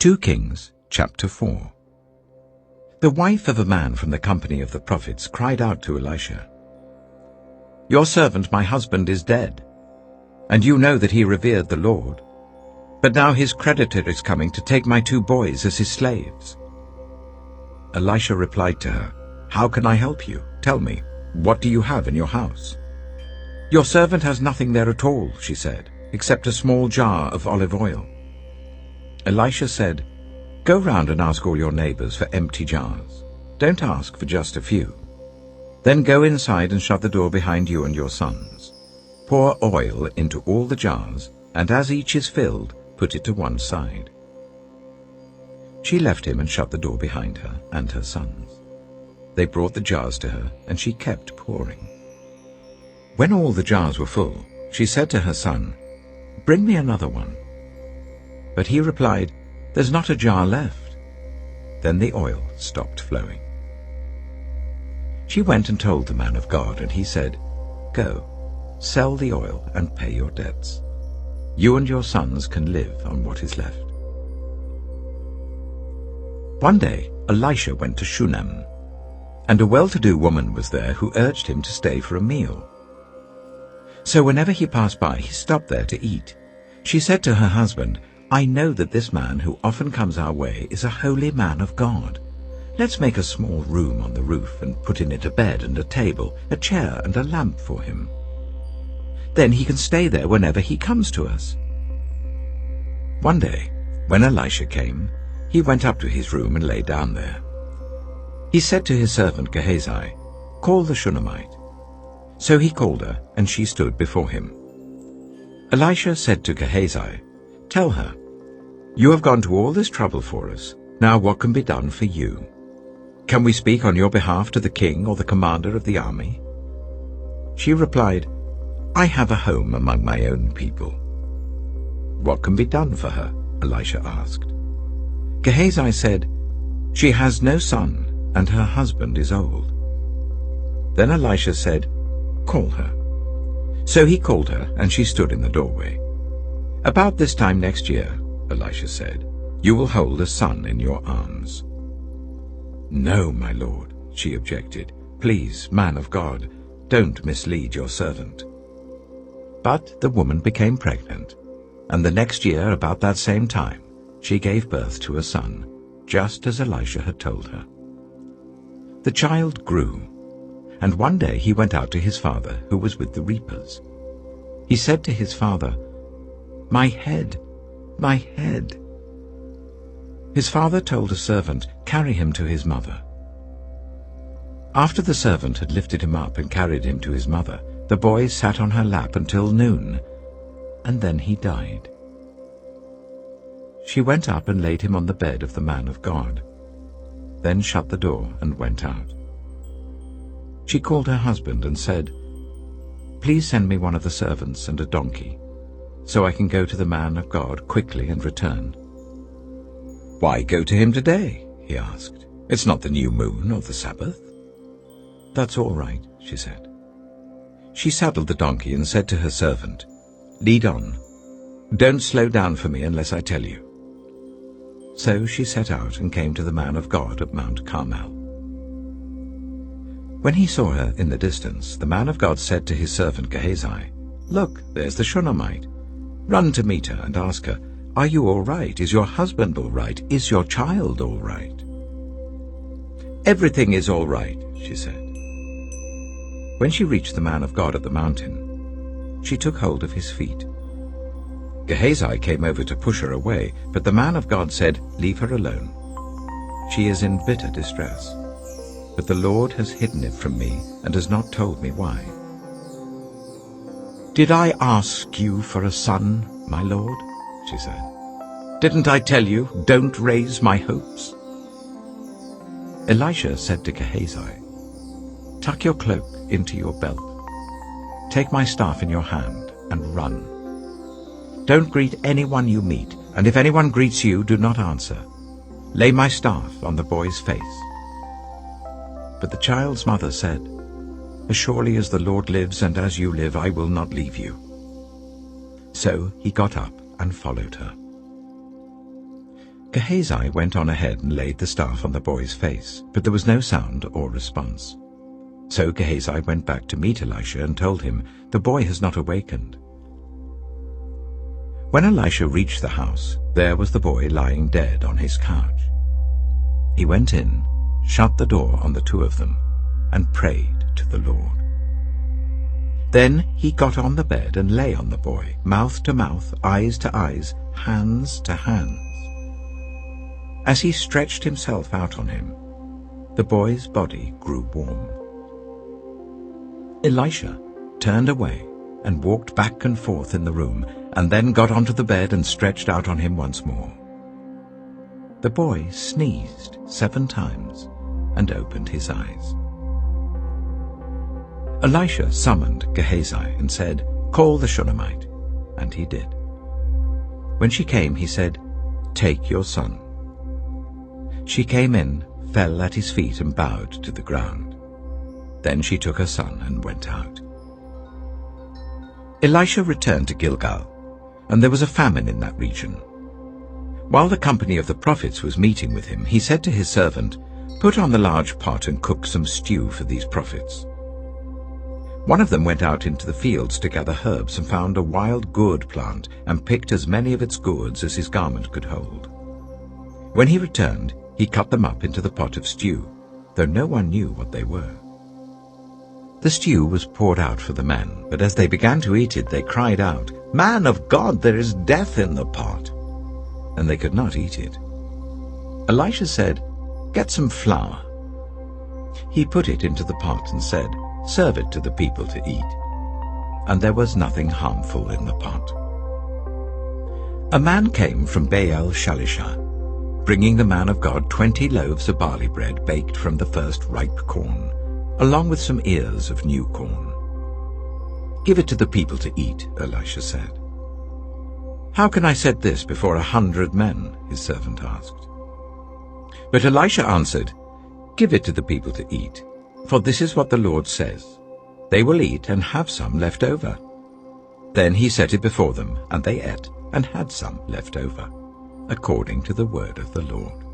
2 Kings chapter 4. The wife of a man from the company of the prophets cried out to Elisha, "Your servant, my husband, is dead, and you know that he revered the Lord. But now his creditor is coming to take my 2 boys as his slaves." Elisha replied to her, "How can I help you? Tell me, what do you have in your house?" "Your servant has nothing there at all," she said, "except a small jar of olive oil." Elisha said, "Go round and ask all your neighbors for empty jars. Don't ask for just a few. Then go inside and shut the door behind you and your sons. Pour oil into all the jars, and as each is filled, put it to one side." She left him and shut the door behind her and her sons. They brought the jars to her, and she kept pouring. When all the jars were full, she said to her son, "Bring me another one." But he replied, "There's not a jar left." Then the oil stopped flowing. She went and told the man of God, and he said, "Go, sell the oil and pay your debts. You and your sons can live on what is left." One day Elisha went to Shunem, and a well-to-do woman was there who urged him to stay for a meal. So whenever he passed by, he stopped there to eat. She said to her husband, "I know that this man who often comes our way is a holy man of God. Let's make a small room on the roof and put in it a bed and a table, a chair and a lamp for him. Then he can stay there whenever he comes to us." One day, when Elisha came, he went up to his room and lay down there. He said to his servant Gehazi, "Call the Shunammite." So he called her, and she stood before him. Elisha said to Gehazi, "Tell her, you have gone to all this trouble for us. Now what can be done for you? Can we speak on your behalf to the king or the commander of the army?" She replied, "I have a home among my own people." "What can be done for her?" Elisha asked. Gehazi said, "She has no son, and her husband is old." Then Elisha said, "Call her." So he called her, and she stood in the doorway. "About this time next year," Elisha said, "you will hold a son in your arms." "No, my lord," she objected. "Please, man of God, don't mislead your servant." But the woman became pregnant, and the next year, about that same time, she gave birth to a son, just as Elisha had told her. The child grew, and one day he went out to his father, who was with the reapers. He said to his father, "My head, my head." His father told a servant, "Carry him to his mother." After the servant had lifted him up and carried him to his mother, the boy sat on her lap until noon, and then he died. She went up and laid him on the bed of the man of God, then shut the door and went out. She called her husband and said, "Please send me one of the servants and a donkey, so I can go to the man of God quickly and return." "Why go to him today?" he asked. "It's not the new moon or the Sabbath." "That's all right," she said. She saddled the donkey and said to her servant, "Lead on. Don't slow down for me unless I tell you." So she set out and came to the man of God at Mount Carmel. When he saw her in the distance, the man of God said to his servant Gehazi, "Look, there's the Shunammite. Run to meet her and ask her, 'Are you all right? Is your husband all right? Is your child all right?'" "Everything is all right," she said. When she reached the man of God at the mountain, she took hold of his feet. Gehazi came over to push her away, but the man of God said, "Leave her alone. She is in bitter distress. But the Lord has hidden it from me and has not told me why." "Did I ask you for a son, my lord?" she said. "Didn't I tell you, don't raise my hopes?" Elisha said to Gehazi, "Tuck your cloak into your belt. Take my staff in your hand and run. Don't greet anyone you meet, and if anyone greets you, do not answer. Lay my staff on the boy's face." But the child's mother said, "As surely as the Lord lives and as you live, I will not leave you." So he got up and followed her. Gehazi went on ahead and laid the staff on the boy's face, but there was no sound or response. So Gehazi went back to meet Elisha and told him, "The boy has not awakened." When Elisha reached the house, there was the boy lying dead on his couch. He went in, shut the door on the two of them, and prayed to the Lord. Then he got on the bed and lay on the boy, mouth to mouth, eyes to eyes, hands to hands. As he stretched himself out on him, the boy's body grew warm. Elisha turned away and walked back and forth in the room, and then got onto the bed and stretched out on him once more. The boy sneezed 7 times and opened his eyes. Elisha summoned Gehazi and said, "Call the Shunammite," and he did. When she came, he said, "Take your son." She came in, fell at his feet and bowed to the ground. Then she took her son and went out. Elisha returned to Gilgal, and there was a famine in that region. While the company of the prophets was meeting with him, he said to his servant, "Put on the large pot and cook some stew for these prophets." One of them went out into the fields to gather herbs and found a wild gourd plant and picked as many of its gourds as his garment could hold. When he returned, he cut them up into the pot of stew, though no one knew what they were. The stew was poured out for the men, but as they began to eat it, they cried out, "Man of God, there is death in the pot!" And they could not eat it. Elisha said, "Get some flour." He put it into the pot and said, "Serve it to the people to eat." And there was nothing harmful in the pot. A man came from Baal Shalisha, bringing the man of God 20 loaves of barley bread baked from the first ripe corn, along with some ears of new corn. "Give it to the people to eat," Elisha said. "How can I set this before 100 men?" his servant asked. But Elisha answered, "Give it to the people to eat, for this is what the Lord says, they will eat and have some left over." Then he set it before them, and they ate and had some left over, according to the word of the Lord.